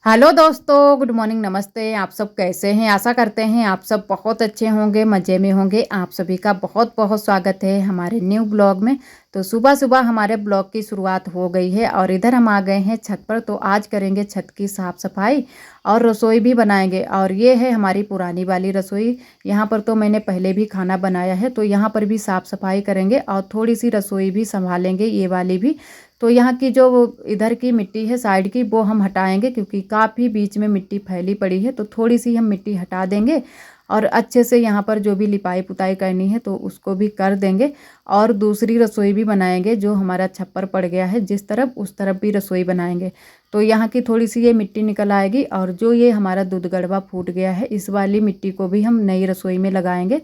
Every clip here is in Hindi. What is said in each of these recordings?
हेलो दोस्तों, गुड मॉर्निंग, नमस्ते। आप सब कैसे हैं? आशा करते हैं आप सब बहुत अच्छे होंगे, मज़े में होंगे। आप सभी का बहुत बहुत स्वागत है हमारे न्यू ब्लॉग में। तो सुबह सुबह हमारे ब्लॉग की शुरुआत हो गई है और इधर हम आ गए हैं छत पर। तो आज करेंगे छत की साफ़ सफाई और रसोई भी बनाएंगे। और ये है हमारी पुरानी वाली रसोई। यहाँ पर तो मैंने पहले भी खाना बनाया है, तो यहाँ पर भी साफ़ सफाई करेंगे और थोड़ी सी रसोई भी संभालेंगे, ये वाली भी। तो यहाँ की जो इधर की मिट्टी है साइड की, वो हम हटाएंगे क्योंकि काफ़ी बीच में मिट्टी फैली पड़ी है। तो थोड़ी सी हम मिट्टी हटा देंगे और अच्छे से यहाँ पर जो भी लिपाई पुताई करनी है तो उसको भी कर देंगे। और दूसरी रसोई भी बनाएंगे, जो हमारा छप्पर पड़ गया है जिस तरफ, उस तरफ भी रसोई बनाएंगे। तो यहाँ की थोड़ी सी ये मिट्टी निकल आएगी और जो ये हमारा दूध गड़वा फूट गया है, इस वाली मिट्टी को भी हम नई रसोई में लगाएंगे।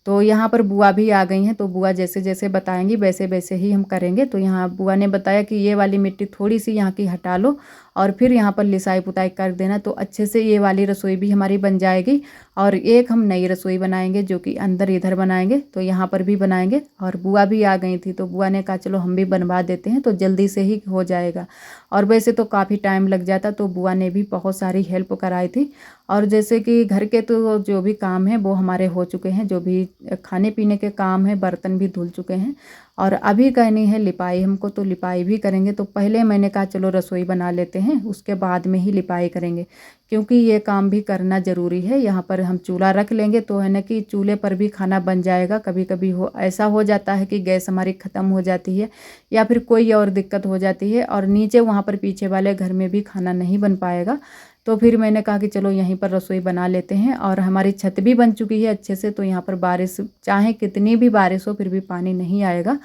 तो यहाँ पर बुआ भी आ गई हैं, तो बुआ जैसे जैसे बताएंगी वैसे वैसे ही हम करेंगे। तो यहाँ बुआ ने बताया कि ये वाली मिट्टी थोड़ी सी यहाँ की हटा लो और फिर यहाँ पर लिसाई पुताई कर देना, तो अच्छे से ये वाली रसोई भी हमारी बन जाएगी। और एक हम नई रसोई बनाएंगे जो कि अंदर इधर बनाएंगे, तो यहाँ पर भी बनाएंगे। और बुआ भी आ गई थी, तो बुआ ने कहा चलो हम भी बनवा देते हैं, तो जल्दी से ही हो जाएगा। और वैसे तो काफ़ी टाइम लग जाता, तो बुआ ने भी बहुत सारी हेल्प कराई थी। और जैसे कि घर के तो जो भी काम है वो हमारे हो चुके हैं, जो भी खाने पीने के काम है, बर्तन भी धुल चुके हैं। और अभी करनी है लिपाई हमको, तो लिपाई भी करेंगे। तो पहले मैंने कहा चलो रसोई बना लेते हैं, उसके बाद में ही लिपाई करेंगे, क्योंकि ये काम भी करना ज़रूरी है। यहाँ पर हम चूल्हा रख लेंगे तो है ना कि चूल्हे पर भी खाना बन जाएगा। कभी कभी ऐसा हो जाता है कि गैस हमारी ख़त्म हो जाती है या फिर कोई और दिक्कत हो जाती है और नीचे वहाँ पर पीछे वाले घर में भी खाना नहीं बन पाएगा। तो फिर मैंने कहा कि चलो यहीं पर रसोई बना लेते हैं। और हमारी छत भी बन चुकी है अच्छे से, तो यहाँ पर बारिश चाहे कितनी भी बारिश हो फिर भी पानी नहीं आएगा।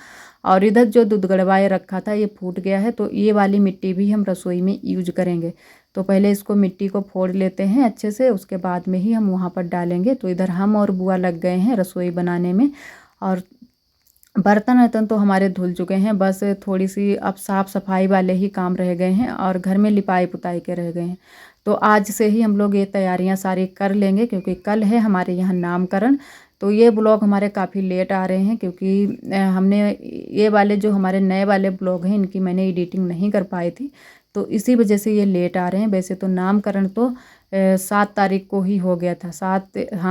और इधर जो दूध गड़वाए रखा था ये फूट गया है, तो ये वाली मिट्टी भी हम रसोई में यूज करेंगे। तो पहले इसको मिट्टी को फोड़ लेते हैं अच्छे से, उसके बाद में ही हम वहाँ पर डालेंगे। तो इधर हम और बुआ लग गए हैं रसोई बनाने में। और बर्तन वर्तन तो हमारे धुल चुके हैं, बस थोड़ी सी अब साफ़ सफाई वाले ही काम रह गए हैं और घर में लिपाई पुताई के रह गए हैं। तो आज से ही हम लोग ये तैयारियां सारी कर लेंगे, क्योंकि कल है हमारे यहाँ नामकरण। तो ये ब्लॉग हमारे काफ़ी लेट आ रहे हैं, क्योंकि हमने ये वाले जो हमारे नए वाले ब्लॉग हैं इनकी मैंने एडिटिंग नहीं कर पाई थी, तो इसी वजह से ये लेट आ रहे हैं। वैसे तो नामकरण तो 7 तारीख को ही हो गया था,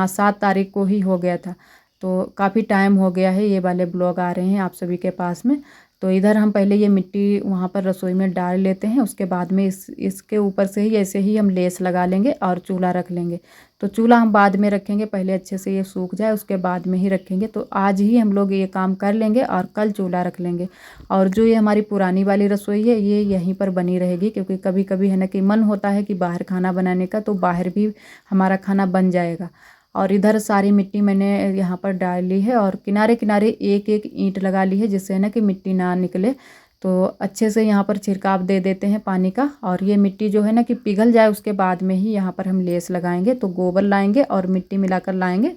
7 तारीख को ही हो गया था। तो काफ़ी टाइम हो गया है ये वाले ब्लॉग आ रहे हैं आप सभी के पास में। तो इधर हम पहले ये मिट्टी वहाँ पर रसोई में डाल लेते हैं, उसके बाद में इसके ऊपर से ही ऐसे ही हम लेस लगा लेंगे और चूल्हा रख लेंगे। तो चूल्हा हम बाद में रखेंगे, पहले अच्छे से ये सूख जाए उसके बाद में ही रखेंगे। तो आज ही हम लोग ये काम कर लेंगे और कल चूल्हा रख लेंगे। और जो ये हमारी पुरानी वाली रसोई है ये यहीं पर बनी रहेगी, क्योंकि कभी कभी है ना कि मन होता है कि बाहर खाना बनाने का, तो बाहर भी हमारा खाना बन जाएगा। और इधर सारी मिट्टी मैंने यहाँ पर डाल ली है और किनारे किनारे एक एक ईंट लगा ली है, जिससे ना कि मिट्टी ना निकले। तो अच्छे से यहाँ पर छिड़काव दे देते हैं पानी का। और ये मिट्टी जो है ना कि पिघल जाए उसके बाद में ही यहाँ पर हम लेस लगाएंगे। तो गोबर लाएंगे और मिट्टी मिलाकर लाएंगे,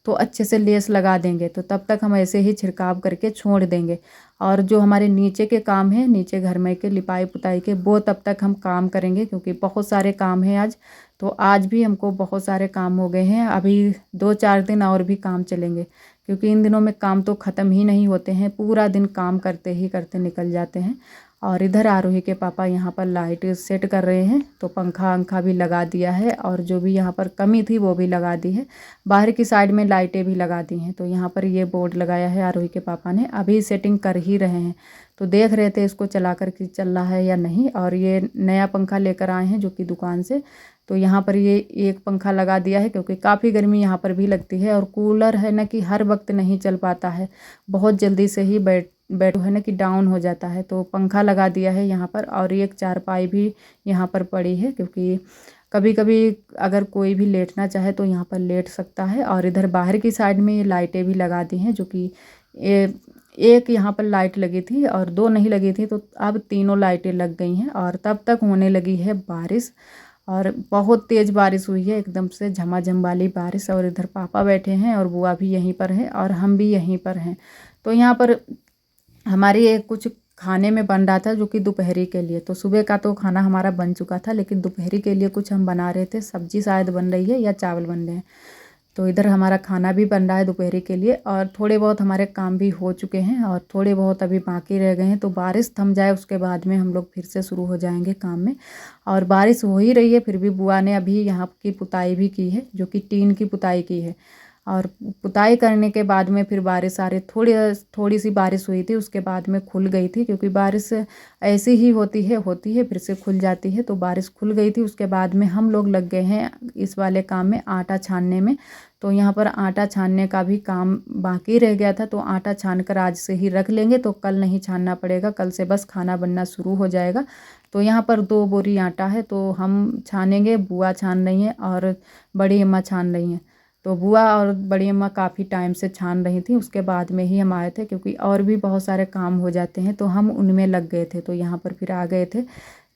तो अच्छे से लेस लगा देंगे। तो तब तक हम ऐसे ही छिड़काव करके छोड़ देंगे। और जो हमारे नीचे के काम है, नीचे घर में के लिपाई पुताई के, वो तब तक हम काम करेंगे, क्योंकि बहुत सारे काम हैं आज। तो आज भी हमको बहुत सारे काम हो गए हैं, अभी 2-4 दिन और भी काम चलेंगे, क्योंकि इन दिनों में काम तो ख़त्म ही नहीं होते हैं, पूरा दिन काम करते ही करते निकल जाते हैं। और इधर आरोही के पापा यहाँ पर लाइट सेट कर रहे हैं, तो पंखा अंखा भी लगा दिया है और जो भी यहाँ पर कमी थी वो भी लगा दी है। बाहर की साइड में लाइटें भी लगा दी हैं। तो यहाँ पर ये बोर्ड लगाया है आरोही के पापा ने, अभी सेटिंग कर ही रहे हैं। तो देख रहे थे इसको चला कर कि चल रहा है या नहीं। और ये नया पंखा लेकर आए हैं जो कि दुकान से। तो यहाँ पर ये एक पंखा लगा दिया है, क्योंकि काफ़ी गर्मी यहाँ पर भी लगती है। और कूलर है ना कि हर वक्त नहीं चल पाता है, बहुत जल्दी से ही बैठ है ना कि डाउन हो जाता है। तो पंखा लगा दिया है यहाँ पर। और एक चारपाई भी यहाँ पर पड़ी है, क्योंकि कभी कभी अगर कोई भी लेटना चाहे तो यहाँ पर लेट सकता है। और इधर बाहर की साइड में ये लाइटें भी लगा दी हैं, जो कि एक यहाँ पर लाइट लगी थी और 2 नहीं लगी थी, तो अब तीनों लाइटें लग गई हैं। और तब तक होने लगी है बारिश, और बहुत तेज़ बारिश हुई है, एकदम से झमाझम वाली बारिश। और इधर पापा बैठे हैं और बुआ भी यहीं पर है और हम भी यहीं पर हैं। तो यहाँ पर हमारी एक कुछ खाने में बन रहा था, जो कि दोपहरी के लिए। तो सुबह का तो खाना हमारा बन चुका था, लेकिन दोपहरी के लिए कुछ हम बना रहे थे, सब्जी शायद बन रही है या चावल बन रहे हैं। तो इधर हमारा खाना भी बन रहा है दोपहर के लिए, और थोड़े बहुत हमारे काम भी हो चुके हैं और थोड़े बहुत अभी बाकी रह गए हैं। तो बारिश थम जाए उसके बाद में हम लोग फिर से शुरू हो जाएंगे काम में। और बारिश हो ही रही है, फिर भी बुआ ने अभी यहाँ की पुताई भी की है, जो कि टीन की पुताई की है। और पुताई करने के बाद में फिर बारिश आ रही, थोड़ी सी बारिश हुई थी, उसके बाद में खुल गई थी, क्योंकि बारिश ऐसी ही होती है फिर से खुल जाती है। तो बारिश खुल गई थी, उसके बाद में हम लोग लग गए हैं इस वाले काम में, आटा छानने में। तो यहाँ पर आटा छानने का भी काम बाकी रह गया था, तो आटा छान कर आज से ही रख लेंगे, तो कल नहीं छानना पड़ेगा, कल से बस खाना बनना शुरू हो जाएगा। तो यहाँ पर 2 बोरी आटा है, तो हम छानेंगे, बुआ छान रही हैं और बड़ी अम्मा छान रही हैं। तो बुआ और बड़ी अम्मा काफ़ी टाइम से छान रही थी, उसके बाद में ही हम आए थे, क्योंकि और भी बहुत सारे काम हो जाते हैं, तो हम उनमें लग गए थे। तो यहाँ पर फिर आ गए थे,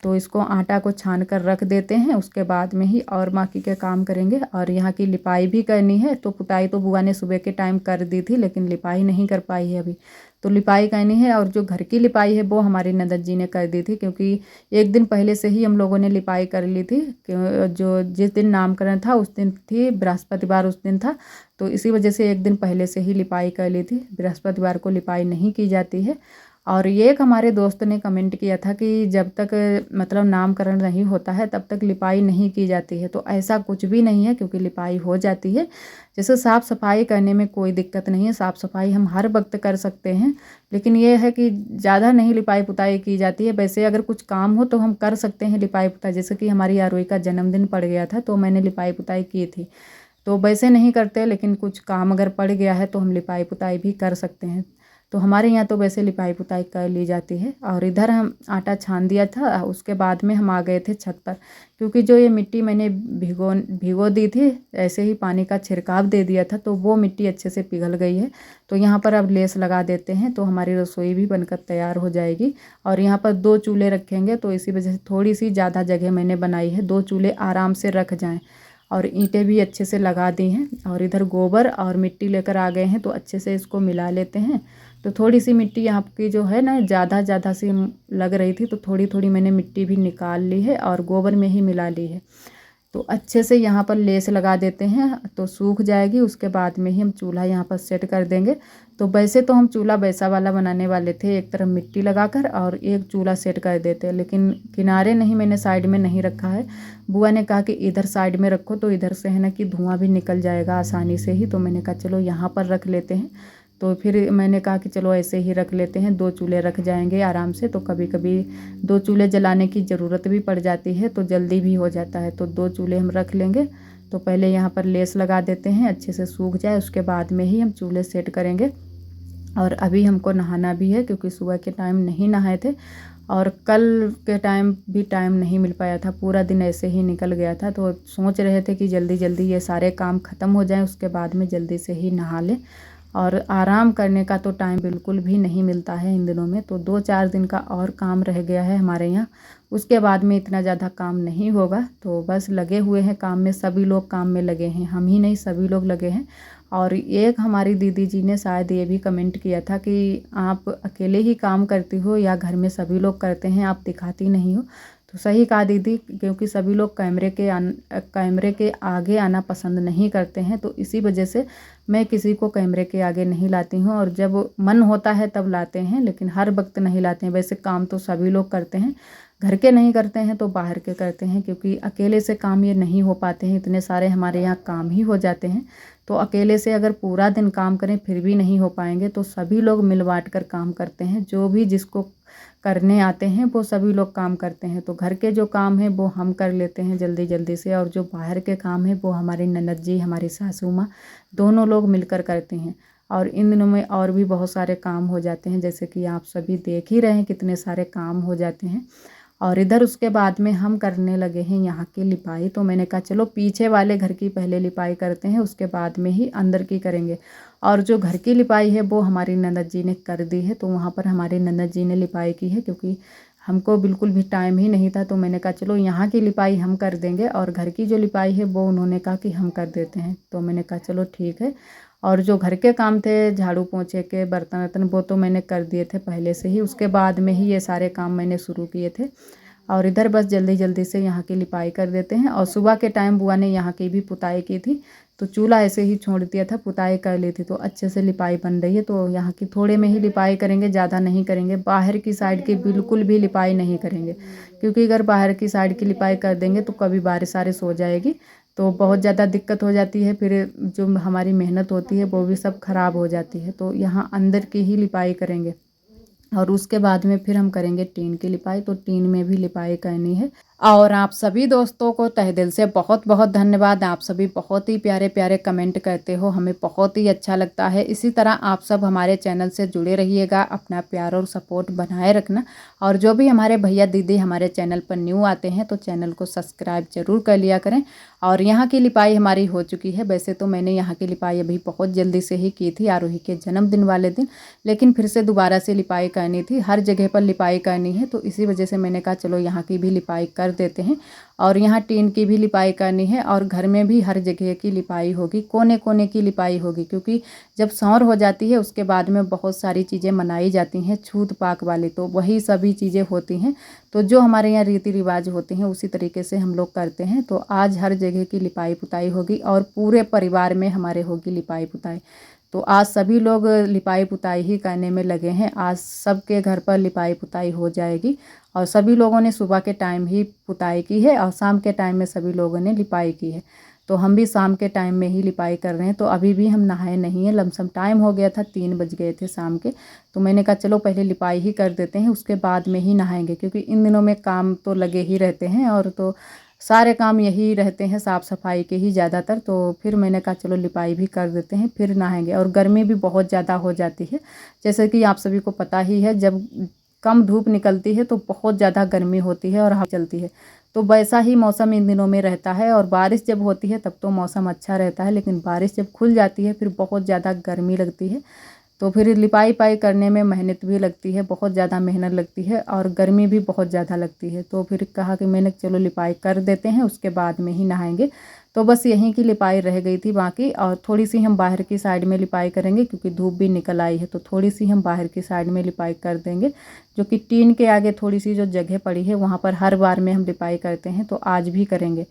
तो इसको आटा को छान कर रख देते हैं, उसके बाद में ही और बाकी के काम करेंगे। और यहाँ की लिपाई भी करनी है, तो पुताई तो बुआ ने सुबह के टाइम कर दी थी, लेकिन लिपाई नहीं कर पाई है अभी, तो लिपाई करनी है। और जो घर की लिपाई है वो हमारी ननद जी ने कर दी थी, क्योंकि एक दिन पहले से ही हम लोगों ने लिपाई कर ली थी, जो जिस दिन नामकरण था उस दिन थी, बृहस्पतिवार उस दिन था, तो इसी वजह से एक दिन पहले से ही लिपाई कर ली थी। बृहस्पतिवार को लिपाई नहीं की जाती है। और ये एक हमारे दोस्त ने कमेंट किया था कि जब तक मतलब नामकरण नहीं होता है तब तक लिपाई नहीं की जाती है, तो ऐसा कुछ भी नहीं है, क्योंकि लिपाई हो जाती है। जैसे साफ़ सफाई करने में कोई दिक्कत नहीं है, साफ़ सफाई हम हर वक्त कर सकते हैं, लेकिन ये है कि ज़्यादा नहीं लिपाई पुताई की जाती है। वैसे अगर कुछ काम हो तो हम कर सकते हैं लिपाई पुताई, जैसे कि हमारी आरोही का जन्मदिन पड़ गया था, तो मैंने लिपाई पुताई की थी। तो वैसे नहीं करते, लेकिन कुछ काम अगर पड़ गया है तो हम लिपाई पुताई भी कर सकते हैं। तो हमारे यहाँ तो वैसे लिपाई पुताई कर ली जाती है। और इधर हम आटा छान दिया था, उसके बाद में हम आ गए थे छत पर, क्योंकि जो ये मिट्टी मैंने भिगो दी थी, ऐसे ही पानी का छिड़काव दे दिया था, तो वो मिट्टी अच्छे से पिघल गई है। तो यहाँ पर अब लेस लगा देते हैं, तो हमारी रसोई भी बनकर तैयार हो जाएगी। और यहाँ पर 2 चूल्हे रखेंगे, तो इसी वजह से थोड़ी सी ज़्यादा जगह मैंने बनाई है, 2 चूल्हे आराम से रख जाएँ। और ईंटें भी अच्छे से लगा दी हैं, और इधर गोबर और मिट्टी लेकर आ गए हैं, तो अच्छे से इसको मिला लेते हैं। तो थोड़ी सी मिट्टी यहाँ की जो है ना, ज़्यादा सी लग रही थी, तो थोड़ी थोड़ी मैंने मिट्टी भी निकाल ली है और गोबर में ही मिला ली है। तो अच्छे से यहाँ पर लेस लगा देते हैं, तो सूख जाएगी, उसके बाद में ही हम चूल्हा यहाँ पर सेट कर देंगे। तो वैसे तो हम चूल्हा वैसा वाला बनाने वाले थे, एक तरफ मिट्टी लगाकर और एक चूल्हा सेट कर देते, लेकिन किनारे नहीं, मैंने साइड में नहीं रखा है। बुआ ने कहा कि इधर साइड में रखो, तो इधर से है ना कि धुआं भी निकल जाएगा आसानी से ही, तो मैंने कहा चलो यहाँ पर रख लेते हैं। तो फिर मैंने कहा कि चलो ऐसे ही रख लेते हैं, 2 चूल्हे रख जाएंगे आराम से। तो कभी कभी 2 चूल्हे जलाने की ज़रूरत भी पड़ जाती है, तो जल्दी भी हो जाता है, तो 2 चूल्हे हम रख लेंगे। तो पहले यहाँ पर लेस लगा देते हैं, अच्छे से सूख जाए, उसके बाद में ही हम चूल्हे सेट करेंगे। और अभी हमको नहाना भी है, क्योंकि सुबह के टाइम नहीं नहाए थे, और कल के टाइम भी टाइम नहीं मिल पाया था, पूरा दिन ऐसे ही निकल गया था। तो सोच रहे थे कि जल्दी जल्दी ये सारे काम ख़त्म हो जाएं, उसके बाद में जल्दी से ही नहा लें। और आराम करने का तो टाइम बिल्कुल भी नहीं मिलता है इन दिनों में, तो 2-4 दिन का और काम रह गया है हमारे यहाँ, उसके बाद में इतना ज़्यादा काम नहीं होगा। तो बस लगे हुए हैं काम में, सभी लोग काम में लगे हैं, हम ही नहीं सभी लोग लगे हैं। और एक हमारी दीदी जी ने शायद ये भी कमेंट किया था कि आप अकेले ही काम करती हो या घर में सभी लोग करते हैं, आप दिखाती नहीं हो। तो सही कहा दीदी, क्योंकि सभी लोग कैमरे के आगे आना पसंद नहीं करते हैं, तो इसी वजह से मैं किसी को कैमरे के आगे नहीं लाती हूँ। और जब मन होता है तब लाते हैं, लेकिन हर वक्त नहीं लाते हैं। वैसे काम तो सभी लोग करते हैं, घर के नहीं करते हैं तो बाहर के करते हैं, क्योंकि अकेले से काम ये नहीं हो पाते हैं, इतने सारे हमारे यहाँ काम ही हो जाते हैं। तो अकेले से अगर पूरा दिन काम करें फिर भी नहीं हो पाएंगे, तो सभी लोग मिल बांट कर काम करते हैं, जो भी जिसको करने आते हैं वो सभी लोग काम करते हैं। तो घर के जो काम है वो हम कर लेते हैं जल्दी जल्दी से, और जो बाहर के काम है वो हमारी ननद जी, हमारी सासू माँ, दोनों लोग मिलकर करते हैं। और इन दिनों में और भी बहुत सारे काम हो जाते हैं, जैसे कि आप सभी देख ही रहे हैं कितने सारे काम हो जाते हैं। और इधर उसके बाद में हम करने लगे हैं यहाँ की लिपाई। तो मैंने कहा चलो पीछे वाले घर की पहले लिपाई करते हैं, उसके बाद में ही अंदर की करेंगे। और जो घर की लिपाई है वो हमारी ननद जी ने कर दी है, तो वहाँ पर हमारी ननद जी ने लिपाई की है, क्योंकि हमको बिल्कुल भी टाइम ही नहीं था। तो मैंने कहा चलो यहाँ की लिपाई हम कर देंगे, और घर की जो लिपाई है वो उन्होंने कहा कि हम कर देते हैं। तो मैंने कहा चलो ठीक है। और जो घर के काम थे, झाड़ू पोंछे के, बर्तन वर्तन, वो तो मैंने कर दिए थे पहले से ही, उसके बाद में ही ये सारे काम मैंने शुरू किए थे। और इधर बस जल्दी जल्दी से यहाँ की लिपाई कर देते हैं। और सुबह के टाइम बुआ ने यहाँ की भी पुताई की थी, तो चूल्हा ऐसे ही छोड़ दिया था, पुताई कर ली थी। तो अच्छे से लिपाई बन रही है। तो यहाँ की थोड़े में ही लिपाई करेंगे, ज़्यादा नहीं करेंगे। बाहर की साइड की बिल्कुल भी लिपाई नहीं करेंगे, क्योंकि अगर बाहर की साइड की लिपाई कर देंगे तो कभी बारिश वारिश हो जाएगी तो बहुत ज़्यादा दिक्कत हो जाती है। फिर जो हमारी मेहनत होती है वो भी सब खराब हो जाती है। तो यहाँ अंदर की ही लिपाई करेंगे और उसके बाद में फिर हम करेंगे टीन की लिपाई। तो टीन में भी लिपाई करनी है। और आप सभी दोस्तों को तहे दिल से बहुत बहुत धन्यवाद। आप सभी बहुत ही प्यारे प्यारे कमेंट करते हो, हमें बहुत ही अच्छा लगता है। इसी तरह आप सब हमारे चैनल से जुड़े रहिएगा, अपना प्यार और सपोर्ट बनाए रखना। और जो भी हमारे भैया दीदी हमारे चैनल पर न्यू आते हैं तो चैनल को सब्सक्राइब जरूर कर लिया करें। और यहाँ की लिपाई हमारी हो चुकी है। वैसे तो मैंने यहाँ की लिपाई अभी बहुत जल्दी से ही की थी आरोही के जन्मदिन वाले दिन, लेकिन फिर से दोबारा से लिपाई करनी थी। हर जगह पर लिपाई करनी है, तो इसी वजह से मैंने कहा चलो यहाँ की भी लिपाई कर देते हैं। और यहाँ टीन की भी लिपाई करनी है और घर में भी हर जगह की लिपाई होगी, कोने कोने की लिपाई होगी। क्योंकि जब सौर हो जाती है उसके बाद में बहुत सारी चीज़ें मनाई जाती हैं छूत पाक वाली, तो वही सभी चीज़ें होती हैं। तो जो हमारे यहाँ रीति रिवाज होते हैं उसी तरीके से हम लोग करते हैं। तो आज हर जगह की लिपाई पुताई होगी और पूरे परिवार में हमारे होगी लिपाई पुताई। तो आज सभी लोग लिपाई पुताई ही करने में लगे हैं। आज सबके घर पर लिपाई पुताई हो जाएगी और सभी लोगों ने सुबह के टाइम ही पुताई की है और शाम के टाइम में सभी लोगों ने लिपाई की है। तो हम भी शाम के टाइम में ही लिपाई कर रहे हैं। तो अभी भी हम नहाए नहीं हैं, लमसम टाइम हो गया था, 3 बज गए थे शाम के। तो मैंने कहा चलो पहले लिपाई ही कर देते हैं, उसके बाद में ही नहाएंगे, क्योंकि इन दिनों में काम तो लगे ही रहते हैं और तो सारे काम यही रहते हैं, साफ़ सफाई के ही ज़्यादातर। तो फिर मैंने कहा चलो लिपाई भी कर देते हैं, फिर नहाएंगे। और गर्मी भी बहुत ज़्यादा हो जाती है, जैसे कि आप सभी को पता ही है, जब कम धूप निकलती है तो बहुत ज़्यादा गर्मी होती है और हवा चलती है। तो वैसा ही मौसम इन दिनों में रहता है। और बारिश जब होती है तब तो मौसम अच्छा रहता है, लेकिन बारिश जब खुल जाती है फिर बहुत ज़्यादा गर्मी लगती है। तो फिर लिपाई पाई करने में मेहनत भी लगती है, बहुत ज़्यादा मेहनत लगती है और गर्मी भी बहुत ज़्यादा लगती है। तो फिर कहा कि मैंने चलो लिपाई कर देते हैं, उसके बाद में ही नहाएंगे। तो बस यहीं की लिपाई रह गई थी बाकी, और थोड़ी सी हम बाहर की साइड में लिपाई करेंगे क्योंकि धूप भी निकल आई है। तो थोड़ी सी हम बाहर की साइड में लिपाई कर देंगे, जो कि टीन के आगे थोड़ी सी जो जगह पड़ी है वहाँ पर हर बार में हम लिपाई करते हैं, तो आज भी करेंगे।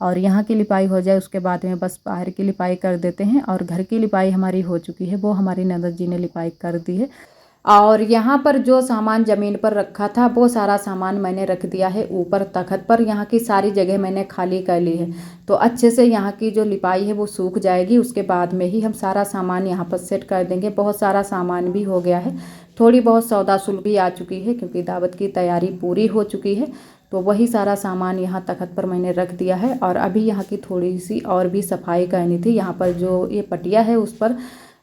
और यहाँ की लिपाई हो जाए उसके बाद में बस बाहर की लिपाई कर देते हैं। और घर की लिपाई हमारी हो चुकी है, वो हमारी ननद जी ने लिपाई कर दी है। और यहाँ पर जो सामान ज़मीन पर रखा था वो सारा सामान मैंने रख दिया है ऊपर तख्त पर। यहाँ की सारी जगह मैंने खाली कर ली है। तो अच्छे से यहाँ की जो लिपाई है वो सूख जाएगी, उसके बाद में ही हम सारा सामान यहाँ पर सेट कर देंगे। बहुत सारा सामान भी हो गया है, थोड़ी बहुत सौदा सुल भी आ चुकी है, क्योंकि दावत की तैयारी पूरी हो चुकी है। तो वही सारा सामान यहाँ तख्त पर मैंने रख दिया है। और अभी यहाँ की थोड़ी सी और भी सफाई करनी थी। यहाँ पर जो ये पटिया है उस पर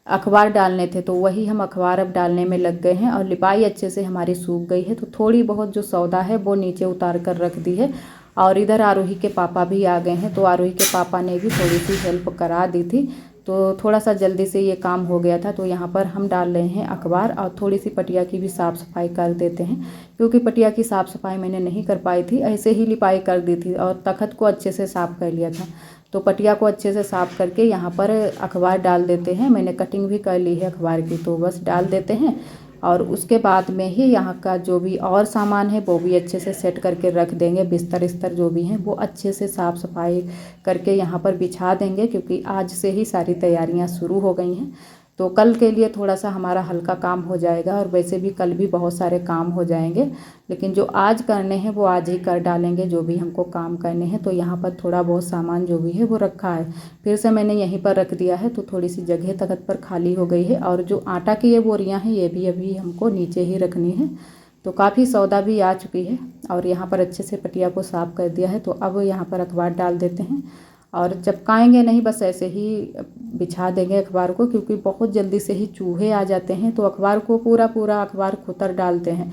अखबार डालने थे, तो वही हम अखबार अब डालने में लग गए हैं। और लिपाई अच्छे से हमारी सूख गई है, तो थोड़ी बहुत जो सौदा है वो नीचे उतार कर रख दी है। और इधर आरोही के पापा भी आ गए हैं, तो आरोही के पापा ने भी थोड़ी सी हेल्प करा दी थी, तो थोड़ा सा जल्दी से ये काम हो गया था। तो यहाँ पर हम डाल रहे हैं अखबार और थोड़ी सी पटिया की भी साफ़ सफाई कर देते हैं, क्योंकि पटिया की साफ़ सफाई मैंने नहीं कर पाई थी, ऐसे ही लिपाई कर दी थी और तख्त को अच्छे से साफ़ कर लिया था। तो पटिया को अच्छे से साफ़ करके यहाँ पर अखबार डाल देते हैं। मैंने कटिंग भी कर ली है अखबार की, तो बस डाल देते हैं। और उसके बाद में ही यहाँ का जो भी और सामान है वो भी अच्छे से सेट करके रख देंगे। बिस्तर इस्तर जो भी हैं वो अच्छे से साफ़ सफाई करके यहाँ पर बिछा देंगे, क्योंकि आज से ही सारी तैयारियाँ शुरू हो गई हैं। तो कल के लिए थोड़ा सा हमारा हल्का काम हो जाएगा, और वैसे भी कल भी बहुत सारे काम हो जाएंगे, लेकिन जो आज करने हैं वो आज ही कर डालेंगे, जो भी हमको काम करने हैं। तो यहाँ पर थोड़ा बहुत सामान जो भी है वो रखा है, फिर से मैंने यहीं पर रख दिया है, तो थोड़ी सी जगह तख्त पर खाली हो गई है। और जो आटा की ये बोरियाँ हैं ये भी अभी हमको नीचे ही रखनी है। तो काफ़ी सौदा भी आ चुकी है और यहाँ पर अच्छे से पटिया को साफ़ कर दिया है। तो अब यहाँ पर अखबार डाल देते हैं और चिपकाएंगे नहीं, बस ऐसे ही बिछा देंगे अखबार को, क्योंकि बहुत जल्दी से ही चूहे आ जाते हैं। तो अखबार को पूरा पूरा अखबार खुतर डालते हैं,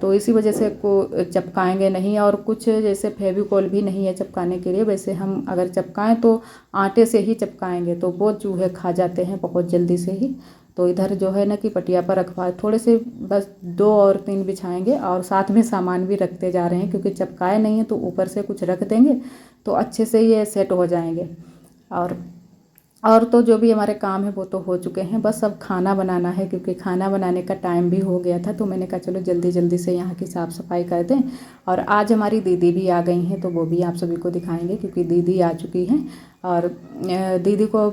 तो इसी वजह से को चिपकाएंगे नहीं। और कुछ जैसे फेविकोल भी नहीं है चिपकाने के लिए, वैसे हम अगर चिपकाएं तो आटे से ही चिपकाएंगे, तो वो चूहे खा जाते हैं बहुत जल्दी से ही। तो इधर जो है ना कि पटिया पर अखबार थोड़े से बस 2 और 3 बिछाएंगे, और साथ में सामान भी रखते जा रहे हैं, क्योंकि चिपकाए नहीं है तो ऊपर से कुछ रख देंगे तो अच्छे से ये सेट हो जाएंगे। और और तो जो भी हमारे काम है वो तो हो चुके हैं, बस अब खाना बनाना है, क्योंकि खाना बनाने का टाइम भी हो गया था। तो मैंने कहा चलो जल्दी जल्दी से यहाँ की साफ़ सफाई कर दें। और आज हमारी दीदी भी आ गई हैं, तो वो भी आप सभी को दिखाएंगे, क्योंकि दीदी आ चुकी हैं। और दीदी को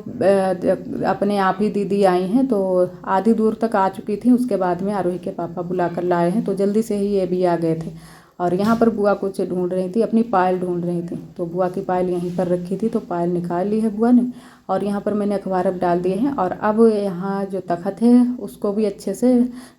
अपने आप ही दीदी आई हैं, तो आधी दूर तक आ चुकी थी। उसके बाद में आरोही के पापा बुला कर लाए हैं, तो जल्दी से ही ये भी आ गए थे। और यहाँ पर बुआ कुछ ढूंढ रही थी, अपनी पायल ढूंढ रही थी। तो बुआ की पायल यहीं पर रखी थी, तो पायल निकाल ली है बुआ ने। और यहाँ पर मैंने अखबार अब डाल दिए हैं। और अब यहाँ जो तख़्त है उसको भी अच्छे से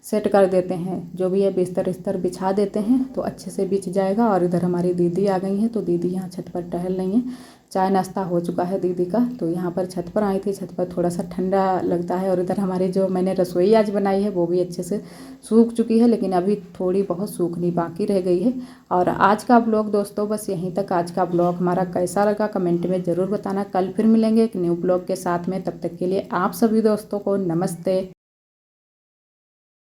सेट कर देते हैं, जो भी है बिस्तर इस्तर बिछा देते हैं, तो अच्छे से बिछ जाएगा। और इधर हमारी दीदी आ गई हैं, तो दीदी यहाँ छत पर टहल रही हैं। चाय नाश्ता हो चुका है दीदी का, तो यहाँ पर छत पर आई थी। छत पर थोड़ा सा ठंडा लगता है। और इधर हमारी जो मैंने रसोई आज बनाई है वो भी अच्छे से सूख चुकी है, लेकिन अभी थोड़ी बहुत सूखनी बाकी रह गई है। और आज का ब्लॉग दोस्तों बस यहीं तक। आज का ब्लॉग हमारा कैसा लगा कमेंट में ज़रूर बताना। कल फिर मिलेंगे एक न्यू ब्लॉग के साथ में, तब तक के लिए आप सभी दोस्तों को नमस्ते।